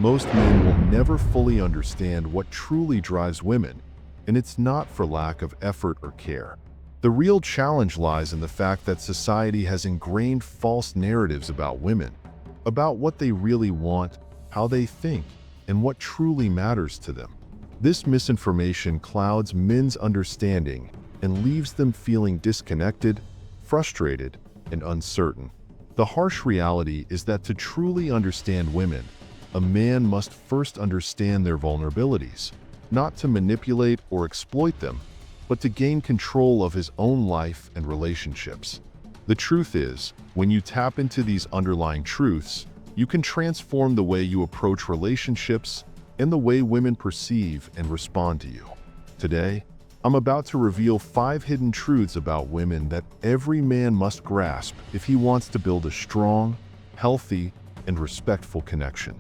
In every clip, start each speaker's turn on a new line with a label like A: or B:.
A: Most men will never fully understand what truly drives women, and it's not for lack of effort or care. The real challenge lies in the fact that society has ingrained false narratives about women, about what they really want, how they think, and what truly matters to them. This misinformation clouds men's understanding and leaves them feeling disconnected, frustrated, and uncertain. The harsh reality is that to truly understand women, a man must first understand their vulnerabilities, not to manipulate or exploit them, but to gain control of his own life and relationships. The truth is, when you tap into these underlying truths, you can transform the way you approach relationships and the way women perceive and respond to you. Today, I'm about to reveal 5 hidden truths about women that every man must grasp if he wants to build a strong, healthy, and respectful connection.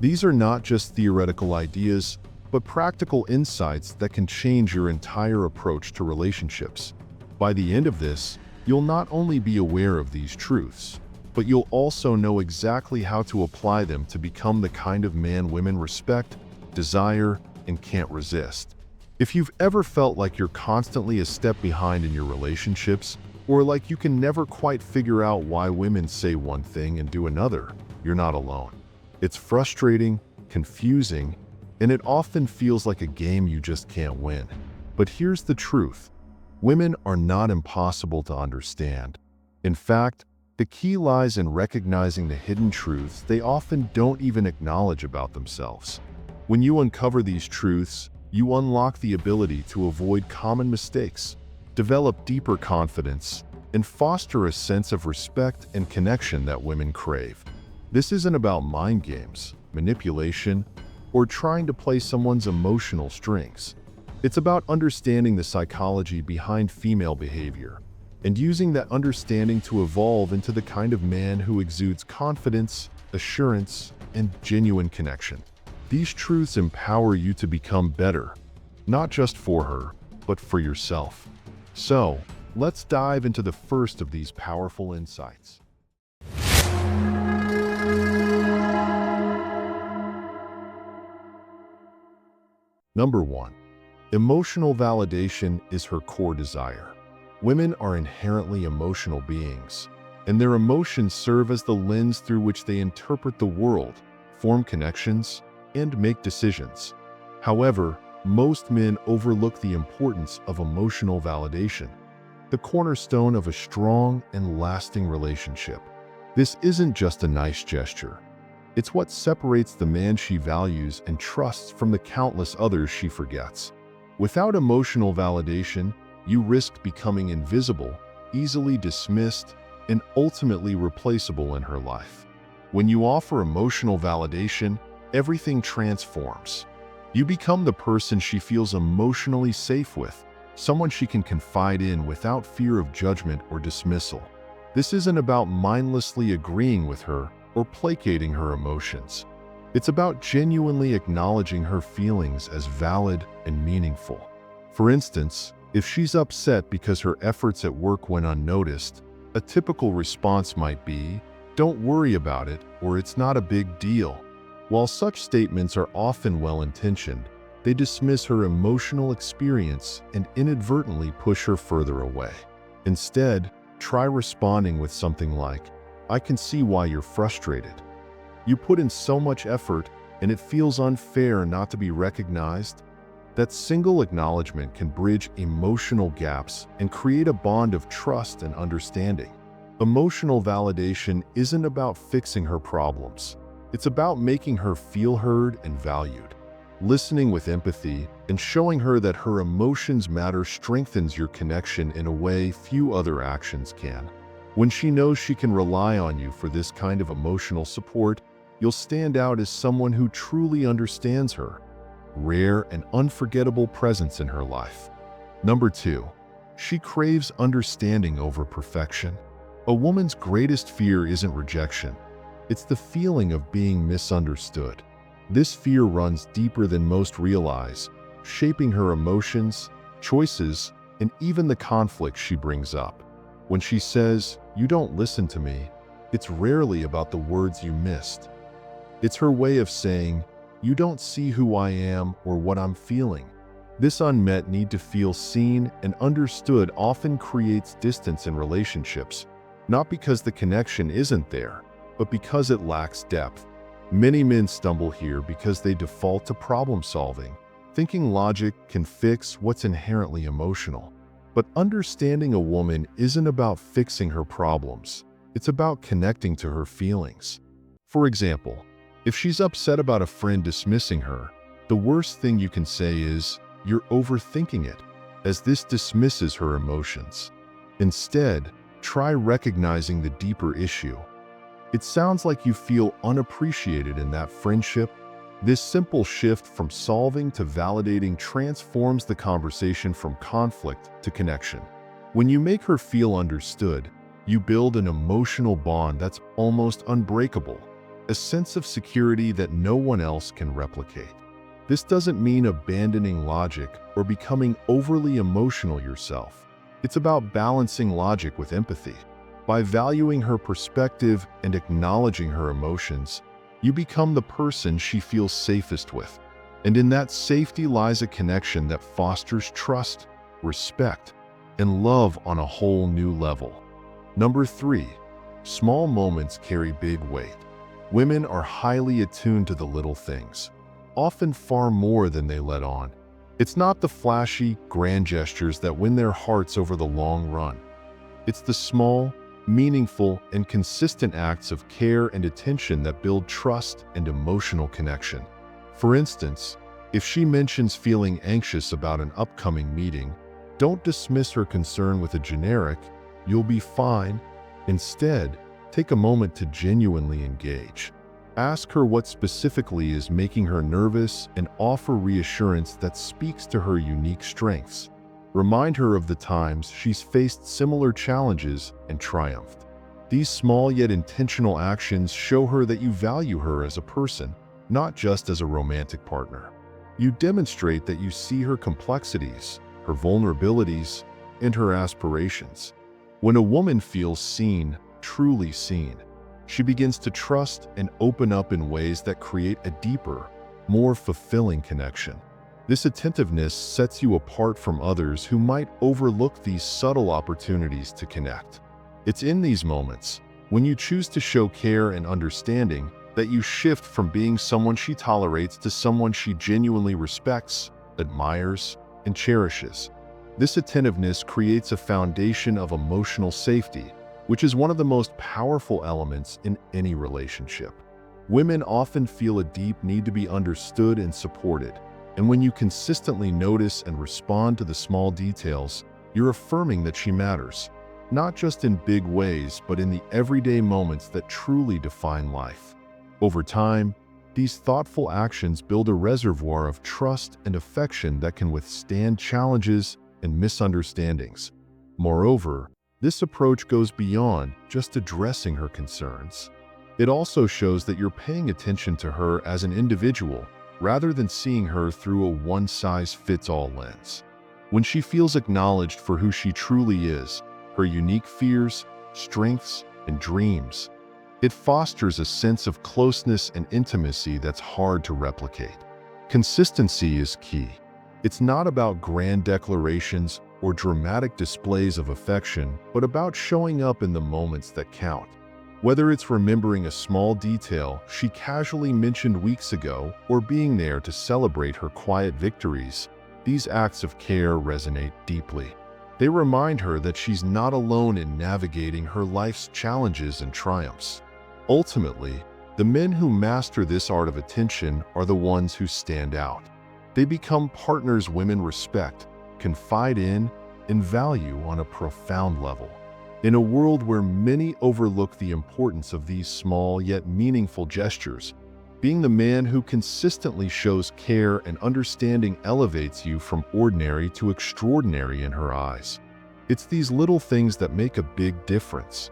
A: These are not just theoretical ideas, but practical insights that can change your entire approach to relationships. By the end of this, you'll not only be aware of these truths, but you'll also know exactly how to apply them to become the kind of man women respect, desire, and can't resist. If you've ever felt like you're constantly a step behind in your relationships, or like you can never quite figure out why women say one thing and do another, you're not alone. It's frustrating, confusing, and it often feels like a game you just can't win. But here's the truth. Women are not impossible to understand. In fact, the key lies in recognizing the hidden truths they often don't even acknowledge about themselves. When you uncover these truths, you unlock the ability to avoid common mistakes, develop deeper confidence, and foster a sense of respect and connection that women crave. This isn't about mind games, manipulation, or trying to play someone's emotional strings. It's about understanding the psychology behind female behavior and using that understanding to evolve into the kind of man who exudes confidence, assurance, and genuine connection. These truths empower you to become better, not just for her, but for yourself. So, let's dive into the first of these powerful insights. Number 1. Emotional validation is her core desire. Women are inherently emotional beings, and their emotions serve as the lens through which they interpret the world, form connections, and make decisions. However, most men overlook the importance of emotional validation, the cornerstone of a strong and lasting relationship. This isn't just a nice gesture. It's what separates the man she values and trusts from the countless others she forgets. Without emotional validation, you risk becoming invisible, easily dismissed, and ultimately replaceable in her life. When you offer emotional validation, everything transforms. You become the person she feels emotionally safe with, someone she can confide in without fear of judgment or dismissal. This isn't about mindlessly agreeing with her or placating her emotions. It's about genuinely acknowledging her feelings as valid and meaningful. For instance, if she's upset because her efforts at work went unnoticed, a typical response might be, "Don't worry about it," or "It's not a big deal." While such statements are often well-intentioned, they dismiss her emotional experience and inadvertently push her further away. Instead, try responding with something like, "I can see why you're frustrated. You put in so much effort, and it feels unfair not to be recognized." That single acknowledgement can bridge emotional gaps and create a bond of trust and understanding. Emotional validation isn't about fixing her problems. It's about making her feel heard and valued. Listening with empathy and showing her that her emotions matter strengthens your connection in a way few other actions can. When she knows she can rely on you for this kind of emotional support, you'll stand out as someone who truly understands her. Rare and unforgettable presence in her life. Number 2. She craves understanding over perfection. A woman's greatest fear isn't rejection. It's the feeling of being misunderstood. This fear runs deeper than most realize, shaping her emotions, choices, and even the conflicts she brings up. When she says, "You don't listen to me," it's rarely about the words you missed. It's her way of saying, "You don't see who I am or what I'm feeling." This unmet need to feel seen and understood often creates distance in relationships, not because the connection isn't there, but because it lacks depth. Many men stumble here because they default to problem solving, thinking logic can fix what's inherently emotional. But understanding a woman isn't about fixing her problems, it's about connecting to her feelings. For example, if she's upset about a friend dismissing her, the worst thing you can say is, "You're overthinking it," as this dismisses her emotions. Instead, try recognizing the deeper issue. It sounds like you feel unappreciated in that friendship. This simple shift from solving to validating transforms the conversation from conflict to connection. When you make her feel understood, you build an emotional bond that's almost unbreakable, a sense of security that no one else can replicate. This doesn't mean abandoning logic or becoming overly emotional yourself. It's about balancing logic with empathy. By valuing her perspective and acknowledging her emotions, you become the person she feels safest with. And in that safety lies a connection that fosters trust, respect, and love on a whole new level. Number 3, small moments carry big weight. Women are highly attuned to the little things, often far more than they let on. It's not the flashy, grand gestures that win their hearts over the long run. It's the small, meaningful, and consistent acts of care and attention that build trust and emotional connection. For instance, if she mentions feeling anxious about an upcoming meeting, don't dismiss her concern with a generic, "You'll be fine." Instead, take a moment to genuinely engage. Ask her what specifically is making her nervous and offer reassurance that speaks to her unique strengths. Remind her of the times she's faced similar challenges and triumphed. These small yet intentional actions show her that you value her as a person, not just as a romantic partner. You demonstrate that you see her complexities, her vulnerabilities, and her aspirations. When a woman feels seen, truly seen, she begins to trust and open up in ways that create a deeper, more fulfilling connection. This attentiveness sets you apart from others who might overlook these subtle opportunities to connect. It's in these moments, when you choose to show care and understanding, that you shift from being someone she tolerates to someone she genuinely respects, admires, and cherishes. This attentiveness creates a foundation of emotional safety, which is one of the most powerful elements in any relationship. Women often feel a deep need to be understood and supported, and when you consistently notice and respond to the small details, you're affirming that she matters, not just in big ways, but in the everyday moments that truly define life. Over time, these thoughtful actions build a reservoir of trust and affection that can withstand challenges and misunderstandings. Moreover, this approach goes beyond just addressing her concerns. It also shows that you're paying attention to her as an individual, rather than seeing her through a one-size-fits-all lens. When she feels acknowledged for who she truly is, her unique fears, strengths, and dreams, it fosters a sense of closeness and intimacy that's hard to replicate. Consistency is key. It's not about grand declarations or dramatic displays of affection, but about showing up in the moments that count. Whether it's remembering a small detail she casually mentioned weeks ago or being there to celebrate her quiet victories, these acts of care resonate deeply. They remind her that she's not alone in navigating her life's challenges and triumphs. Ultimately, the men who master this art of attention are the ones who stand out. They become partners women respect, confide in, and value on a profound level. In a world where many overlook the importance of these small yet meaningful gestures, being the man who consistently shows care and understanding elevates you from ordinary to extraordinary in her eyes. It's these little things that make a big difference.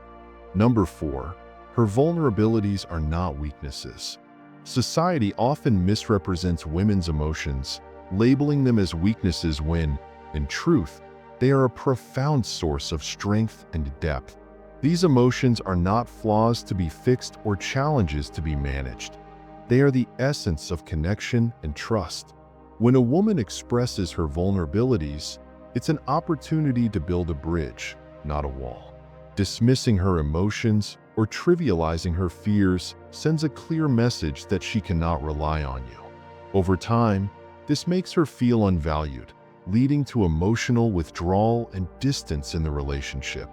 A: Number 4, her vulnerabilities are not weaknesses. Society often misrepresents women's emotions, labeling them as weaknesses when, in truth, they are a profound source of strength and depth. These emotions are not flaws to be fixed or challenges to be managed. They are the essence of connection and trust. When a woman expresses her vulnerabilities, it's an opportunity to build a bridge, not a wall. Dismissing her emotions or trivializing her fears sends a clear message that she cannot rely on you. Over time, this makes her feel unvalued, leading to emotional withdrawal and distance in the relationship.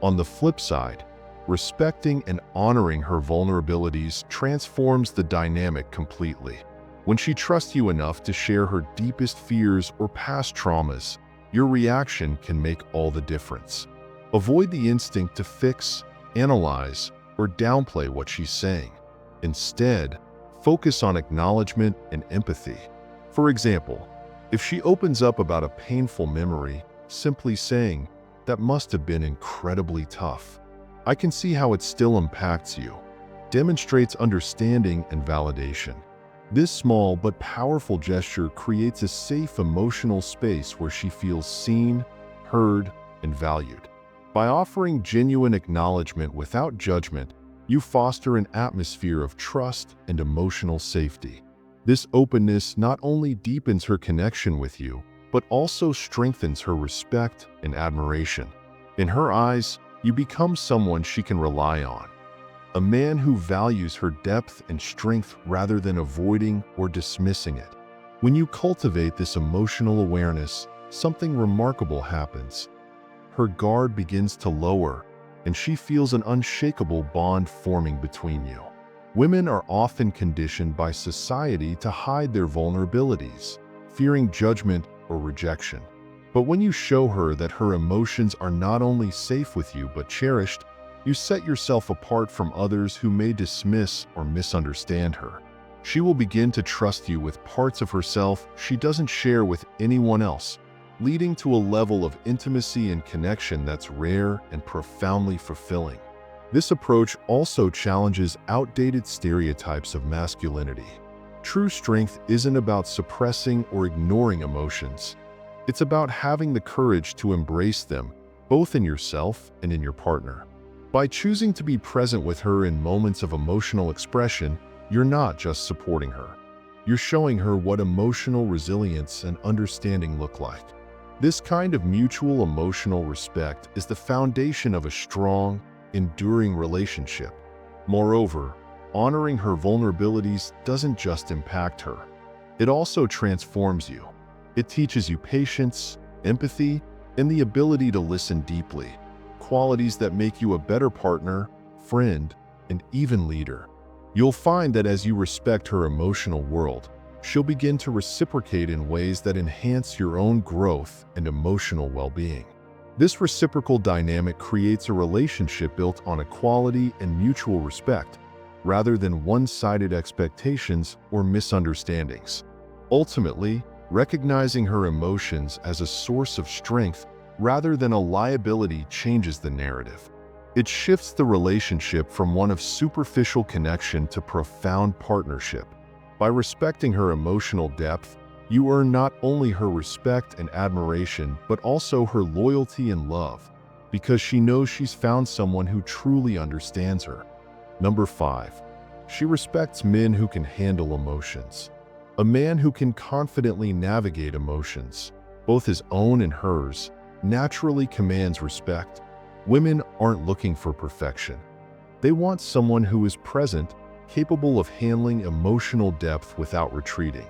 A: On the flip side, respecting and honoring her vulnerabilities transforms the dynamic completely. When she trusts you enough to share her deepest fears or past traumas, your reaction can make all the difference. Avoid the instinct to fix, analyze, or downplay what she's saying. Instead, focus on acknowledgement and empathy. For example, if she opens up about a painful memory, simply saying, "That must have been incredibly tough. I can see how it still impacts you," demonstrates understanding and validation. This small but powerful gesture creates a safe emotional space where she feels seen, heard, and valued. By offering genuine acknowledgement without judgment, you foster an atmosphere of trust and emotional safety. This openness not only deepens her connection with you, but also strengthens her respect and admiration. In her eyes, you become someone she can rely on. A man who values her depth and strength rather than avoiding or dismissing it. When you cultivate this emotional awareness, something remarkable happens. Her guard begins to lower, and she feels an unshakable bond forming between you. Women are often conditioned by society to hide their vulnerabilities, fearing judgment or rejection. But when you show her that her emotions are not only safe with you but cherished, you set yourself apart from others who may dismiss or misunderstand her. She will begin to trust you with parts of herself she doesn't share with anyone else, leading to a level of intimacy and connection that's rare and profoundly fulfilling. This approach also challenges outdated stereotypes of masculinity. True strength isn't about suppressing or ignoring emotions. It's about having the courage to embrace them, both in yourself and in your partner. By choosing to be present with her in moments of emotional expression, you're not just supporting her. You're showing her what emotional resilience and understanding look like. This kind of mutual emotional respect is the foundation of a strong, enduring relationship. Moreover, honoring her vulnerabilities doesn't just impact her. It also transforms you. It teaches you patience, empathy, and the ability to listen deeply, qualities that make you a better partner, friend, and even leader. You'll find that as you respect her emotional world, she'll begin to reciprocate in ways that enhance your own growth and emotional well-being. This reciprocal dynamic creates a relationship built on equality and mutual respect, rather than one-sided expectations or misunderstandings. Ultimately, recognizing her emotions as a source of strength rather than a liability changes the narrative. It shifts the relationship from one of superficial connection to profound partnership. By respecting her emotional depth, you earn not only her respect and admiration, but also her loyalty and love, because she knows she's found someone who truly understands her. Number 5. She respects men who can handle emotions. A man who can confidently navigate emotions, both his own and hers, naturally commands respect. Women aren't looking for perfection. They want someone who is present, capable of handling emotional depth without retreating.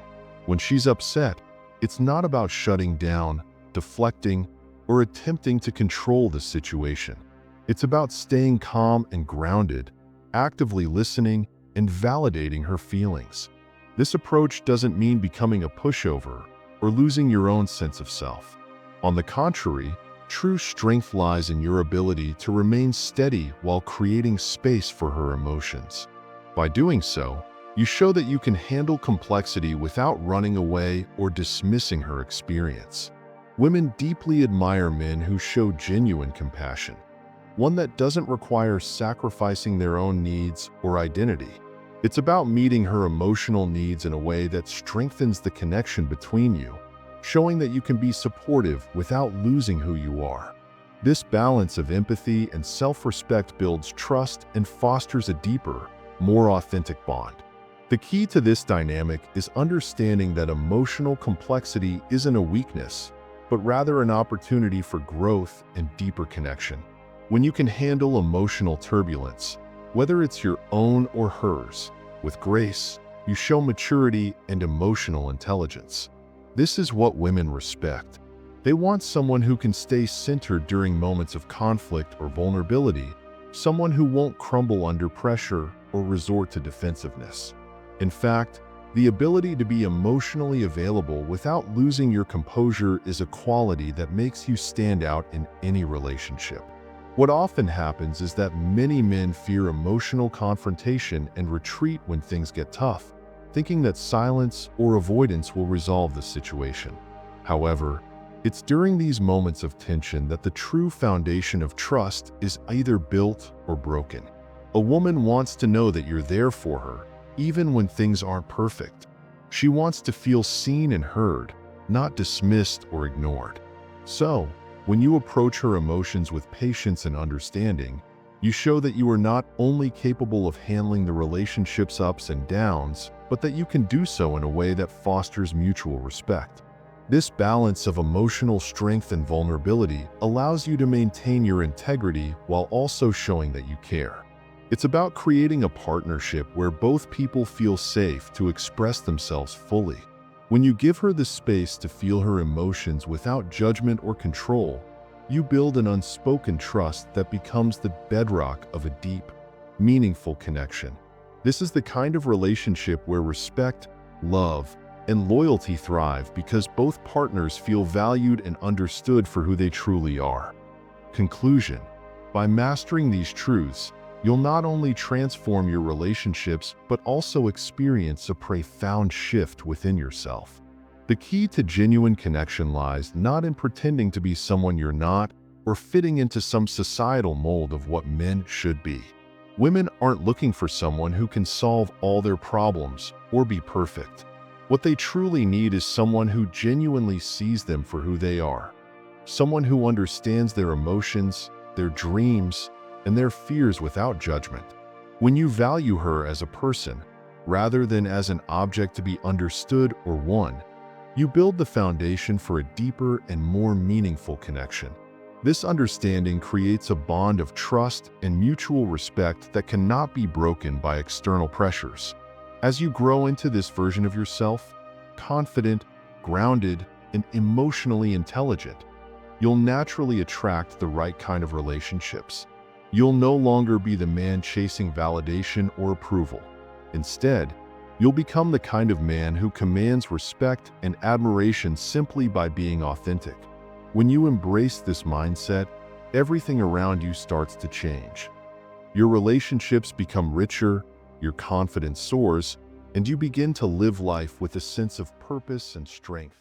A: When she's upset, it's not about shutting down, deflecting, or attempting to control the situation. It's about staying calm and grounded, actively listening, and validating her feelings. This approach doesn't mean becoming a pushover or losing your own sense of self. On the contrary, true strength lies in your ability to remain steady while creating space for her emotions. By doing so, you show that you can handle complexity without running away or dismissing her experience. Women deeply admire men who show genuine compassion, one that doesn't require sacrificing their own needs or identity. It's about meeting her emotional needs in a way that strengthens the connection between you, showing that you can be supportive without losing who you are. This balance of empathy and self-respect builds trust and fosters a deeper, more authentic bond. The key to this dynamic is understanding that emotional complexity isn't a weakness, but rather an opportunity for growth and deeper connection. When you can handle emotional turbulence, whether it's your own or hers, with grace, you show maturity and emotional intelligence. This is what women respect. They want someone who can stay centered during moments of conflict or vulnerability, someone who won't crumble under pressure or resort to defensiveness. In fact, the ability to be emotionally available without losing your composure is a quality that makes you stand out in any relationship. What often happens is that many men fear emotional confrontation and retreat when things get tough, thinking that silence or avoidance will resolve the situation. However, it's during these moments of tension that the true foundation of trust is either built or broken. A woman wants to know that you're there for her, even when things aren't perfect. She wants to feel seen and heard, not dismissed or ignored. So, when you approach her emotions with patience and understanding, you show that you are not only capable of handling the relationship's ups and downs, but that you can do so in a way that fosters mutual respect. This balance of emotional strength and vulnerability allows you to maintain your integrity while also showing that you care. It's about creating a partnership where both people feel safe to express themselves fully. When you give her the space to feel her emotions without judgment or control, you build an unspoken trust that becomes the bedrock of a deep, meaningful connection. This is the kind of relationship where respect, love, and loyalty thrive because both partners feel valued and understood for who they truly are. Conclusion: by mastering these truths, you'll not only transform your relationships, but also experience a profound shift within yourself. The key to genuine connection lies not in pretending to be someone you're not or fitting into some societal mold of what men should be. Women aren't looking for someone who can solve all their problems or be perfect. What they truly need is someone who genuinely sees them for who they are. Someone who understands their emotions, their dreams, and their fears without judgment. When you value her as a person, rather than as an object to be understood or won, you build the foundation for a deeper and more meaningful connection. This understanding creates a bond of trust and mutual respect that cannot be broken by external pressures. As you grow into this version of yourself, confident, grounded, and emotionally intelligent, you'll naturally attract the right kind of relationships. You'll no longer be the man chasing validation or approval. Instead, you'll become the kind of man who commands respect and admiration simply by being authentic. When you embrace this mindset, everything around you starts to change. Your relationships become richer, your confidence soars, and you begin to live life with a sense of purpose and strength.